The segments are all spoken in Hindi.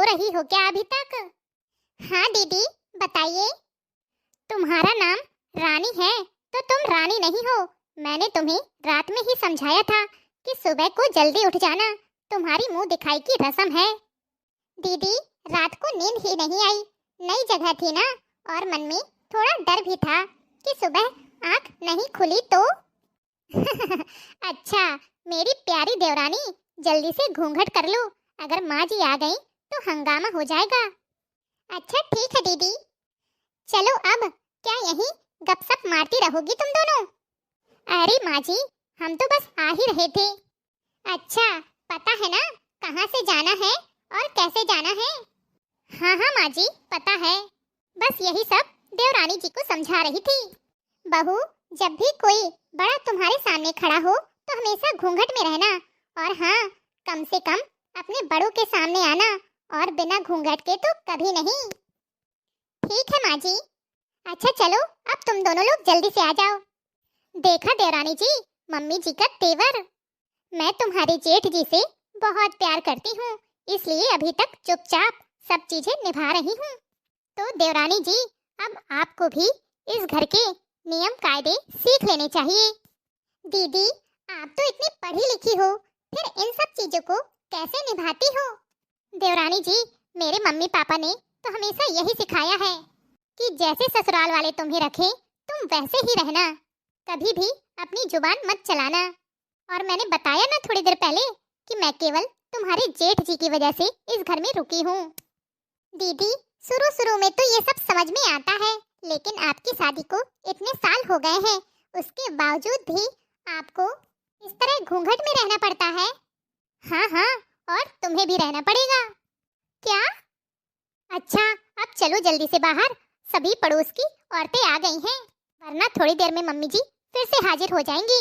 रही हो क्या अभी तक? हाँ दीदी बताइए। तुम्हारा नाम रानी है तो तुम रानी नहीं हो। मैंने तुम्हें रात में ही समझाया था कि सुबह को जल्दी उठ जाना, तुम्हारी मुंह दिखाई की रस्म है। दीदी रात को नींद ही नहीं आई, नई जगह थी ना, और मन में थोड़ा डर भी था कि सुबह आंख नहीं खुली तो। अच्छा मेरी प्यारी देवरानी, जल्दी से घूंघट कर लो, अगर माँ जी आ गई तो हंगामा हो जाएगा। अच्छा ठीक है दीदी। चलो अब क्या यहीं गपशप मारती रहोगी तुम दोनों? अरे माँ जी हम तो बस आ ही रहे थे। अच्छा पता है ना कहाँ से जाना है और कैसे जाना है? हाँ हाँ माँ जी पता है, बस यही सब देवरानी जी को समझा रही थी। बहू जब भी कोई बड़ा तुम्हारे सामने खड़ा हो तो हमेशा घूंघट में रहना, और हाँ कम से कम अपने बड़ों के सामने आना, और बिना घूंघट के तो कभी नहीं। ठीक है माँ जी। अच्छा चलो अब तुम दोनों लोग जल्दी से आ जाओ। देखा देवरानी जी, मम्मी जी का तेवर। मैं तुम्हारे जेठ जी से बहुत प्यार करती हूँ, इसलिए अभी तक चुपचाप सब चीजें निभा रही हूँ। तो देवरानी जी अब आपको भी इस घर के नियम कायदे सीख लेने चाहिए। दीदी आप तो इतनी पढ़ी लिखी हो, फिर इन सब चीजों को कैसे निभाती हो? देवरानी जी मेरे मम्मी पापा ने तो हमेशा यही सिखाया है कि जैसे ससुराल वाले तुम्हें रखें तुम वैसे ही रहना, कभी भी अपनी जुबान मत चलाना। और मैंने बताया ना थोड़ी देर पहले कि मैं केवल तुम्हारे जेठ जी की वजह से इस घर में रुकी हूँ। दीदी शुरू में तो ये सब समझ में आता है, लेकिन आपकी शादी को इतने साल हो गए हैं, उसके बावजूद भी आपको इस तरह घूंघट में रहना पड़ता है। हाँ हाँ और तुम्हें भी रहना पड़ेगा। क्या? अच्छा अब चलो जल्दी से बाहर, सभी पड़ोस की औरतें आ गई हैं, वरना थोड़ी देर में मम्मी जी फिर से हाजिर हो जाएंगी।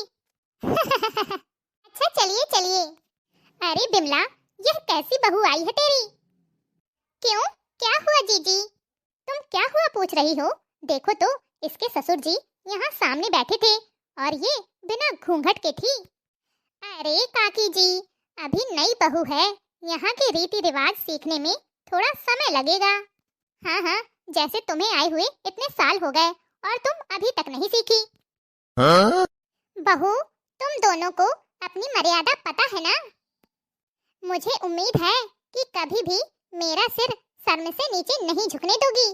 अच्छा चलिए चलिए। अरे बिमला यह कैसी बहू आई है तेरी? क्यों क्या हुआ जीजी? तुम क्या हुआ पूछ रही हो? देखो तो इसके ससुर जी यहाँ सामने बैठे थे और ये बिना घूंघट के थी। अरे काकी जी अभी नई बहू है, यहाँ के रीति रिवाज सीखने में थोड़ा समय लगेगा। हाँ हाँ जैसे तुम्हें आए हुए इतने साल हो गए और तुम अभी तक नहीं सीखी। हाँ? बहू तुम दोनों को अपनी मर्यादा पता है ना? मुझे उम्मीद है कि कभी भी मेरा सिर सर में से नीचे नहीं झुकने दोगी।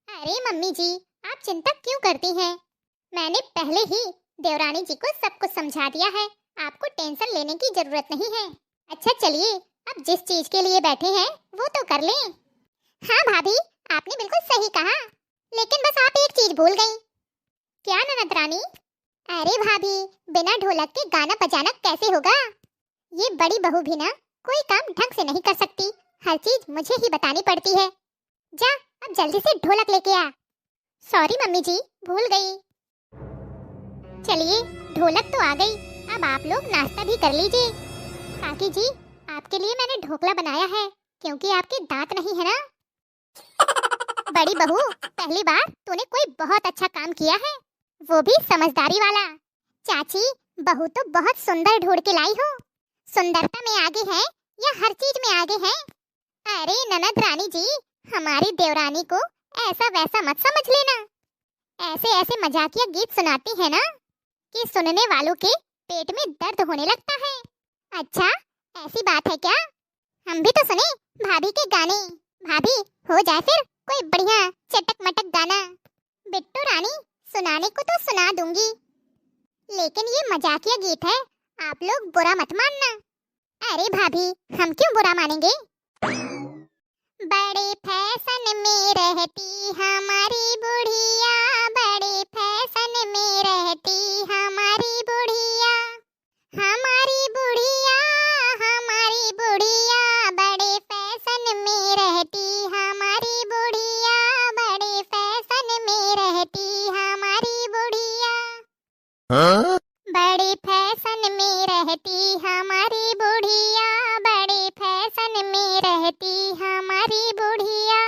अरे मम्मी जी आप चिंता क्यों करती हैं? मैंने पहले ही देवरानी जी को सब कुछ समझा दिया है, आपको टेंशन लेने की जरूरत नहीं है। अच्छा चलिए अब जिस चीज के लिए बैठे हैं वो तो कर लें। हाँ भाभी आपने बिल्कुल सही कहा, लेकिन बस आप एक चीज भूल गई। क्या ननद रानी? अरे भाभी बिना ढोलक के गाना बजाना कैसे होगा? ये बड़ी बहू भी ना कोई काम ढंग से नहीं कर सकती, हर चीज मुझे ही बतानी पड़ती है। जा अब जल्दी से ढोलक लेके आ। सॉरी मम्मी जी भूल गई। चलिए ढोलक तो आ गई, अब आप लोग नाश्ता भी कर लीजिए। काकी जी आपके लिए मैंने ढोकला बनाया है, क्योंकि आपके दांत नहीं है ना। बड़ी बहू पहली बार तूने कोई बहुत अच्छा काम किया है, वो भी समझदारी वाला। चाची बहू तो बहुत सुंदर ढूंढ के लाई हो, सुंदरता में आगे है या हर चीज में आगे है? अरे ननद रानी जी हमारी देवरानी को ऐसा वैसा मत समझ लेना, ऐसे ऐसे मजाकिया गीत सुनाती है ना कि सुनने वालों के पेट में दर्द होने लगता है। अच्छा ऐसी बात है क्या? हम भी तो सुने भाभी के गाने। भाभी हो जाए फिर कोई बढ़िया चटक मटक गाना। बिट्टू रानी सुनाने को तो सुना दूंगी, लेकिन ये मजाकिया गीत है, आप लोग बुरा मत मानना। अरे भाभी हम क्यों बुरा मानेंगे? बड़े फैशन में रहती हमारी बुढ़िया, बड़े फैशन में रहती हमारी बुढ़िया, हमारी बुढ़िया, हमारी बुढ़िया, बड़े फैशन में रहती हमारी बुढ़िया, बड़े फैशन में रहती हमारी बुढ़िया। हाँ? बड़े फैशन में रहती हमारी बुढ़िया, बड़े फैशन में रहती हमारी बुढ़िया,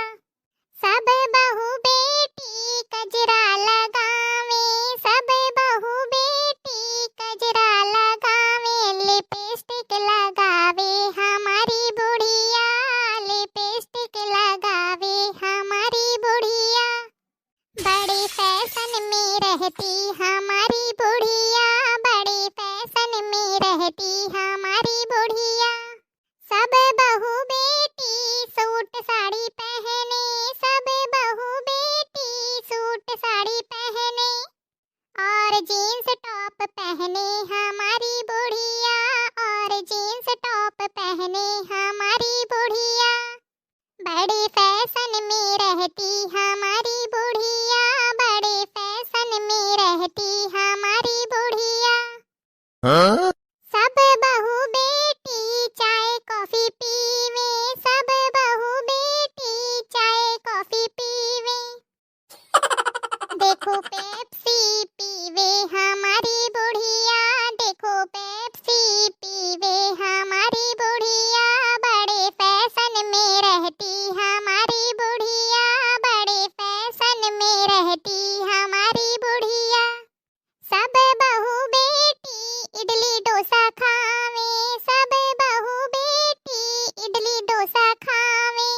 सब बहू बेटी कजरा लगावे, सब बहू बेटी कजरा लगावे, लिपस्टिक लगावे हमारी बुढ़िया, लिपस्टिक जीन्स टॉप पहने हमारी बुढ़िया, बड़े फैशन में रहती हमारी बुढ़िया, बड़े फैशन में रहती हमारी बुढ़िया। हाँ? सब बहू बेटी चाय कॉफी पीवे, सब बहू बेटी चाय कॉफी पीवे। देखो पेप्सी पीवे हमारी बुढ़िया, देखो पेप्सी पीवे हमारी बुढ़िया, बड़े फैशन में रहती हमारी बुढ़िया, बड़े फैशन में रहती हमारी बुढ़िया। सब बहू बेटी इडली डोसा खावे, सब बहू बेटी इडली डोसा खावे।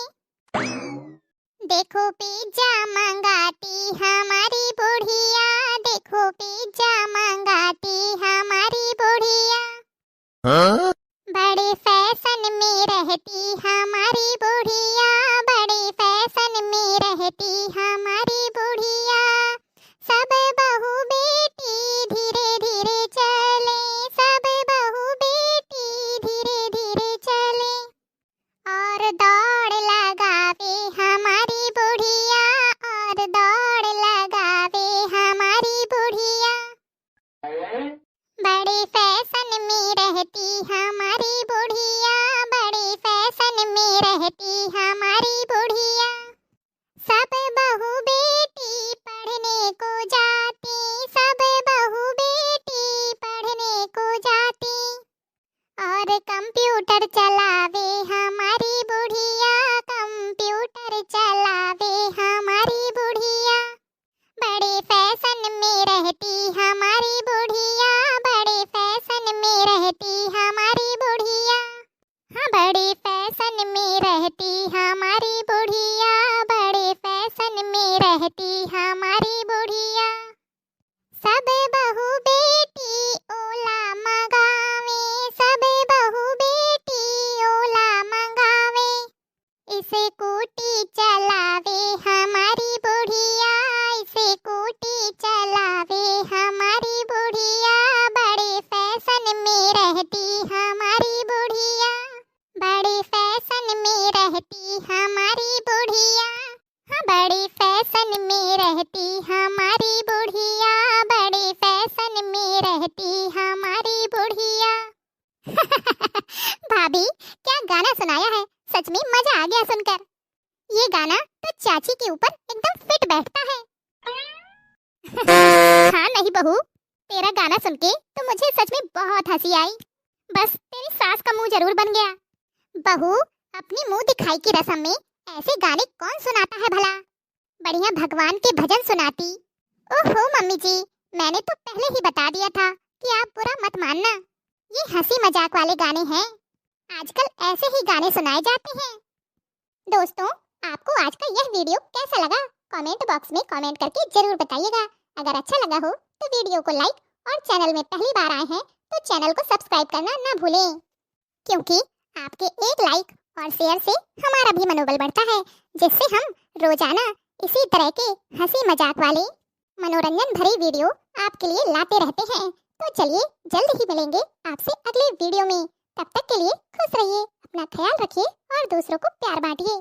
देखो पिज्जा मंगाती हमारी बुढ़िया, देखो पिज्जा मंगाती हमारी बुढ़िया। हाँ? बड़े फैशन में रहती हमारी बुढ़िया, बड़े फैशन में रहती हमारी बुढ़िया। सब बहू बेटी धीरे धीरे चले, सब बहू बेटी धीरे धीरे चले, और दौड़ लगावे हमारी बुढ़िया, और दौड़ लगावे हमारी बुढ़िया। बड़े फैशन में रहती हमारी बुढ़िया, बड़े फैशन में रहती हमारी बुढ़िया। सब बहू बेटी पढ़ने को जाती, सब बहू बेटी पढ़ने को जाती, और कंप्यूटर चलावे हमारी बुढ़िया, कंप्यूटर चलावे हमारी बुढ़िया। बड़े फैशन में रहती हमारी बुढ़िया, बड़े फैशन में रहती हमारी बुढ़िया। हाँ, बड़े फैशन में रहती हमारी बुढ़िया, बड़े फैशन में रहती हमारी बुढ़िया। सब बहू बेटी ओला मंगावे, सब बहू बेटी ओला मंगावे, इसे कूटी चलावे हमारी बुढ़िया, इसे कूटी चलावे हमारी बुढ़िया। बड़े फैशन में रहती हमारी बुढ़िया, बड़े फैशन में रहती हमारी बुढ़िया। हाँ, बड़े फैशन में रहती हमारी बुढ़िया, बड़े फैशन में रहती हमारी बुढ़िया। भाभी, क्या गाना सुनाया है, सच में मजा आ गया सुनकर। ये गाना तो चाची के ऊपर एकदम फिट बैठता है। हाँ नहीं बहू, तेरा गाना सुन के तो मुझे सच में बहुत हंसी आई। बस तेरी सास का मुंह जरूर बन गया। बहू, अपनी मुंह दिखाई की रस्म में ऐसे गाने कौन सुनाता है भला? बढ़िया भगवान के भजन सुनाती। ओहो मम्मी जी, मैंने तो पहले ही बता दिया था कि आप बुरा मत मानना। ये हंसी मजाक वाले गाने हैं, आजकल ऐसे ही गाने सुनाए जाते हैं। दोस्तों, आपको आज का यह वीडियो कैसा लगा कमेंट बॉक्स में कमेंट करके जरूर बताइएगा। अगर अच्छा लगा हो तो वीडियो को लाइक, और चैनल में पहली बार आए हैं तो चैनल को सब्सक्राइब करना ना भूलें, क्योंकि आपके एक लाइक और शेयर से हमारा भी मनोबल बढ़ता है, जिससे हम रोजाना इसी तरह के हंसी मजाक वाले मनोरंजन भरी वीडियो आपके लिए लाते रहते हैं। तो चलिए जल्द ही मिलेंगे आपसे अगले वीडियो में। तब तक के लिए खुश रहिए, अपना ख्याल रखिए और दूसरों को प्यार बांटिए।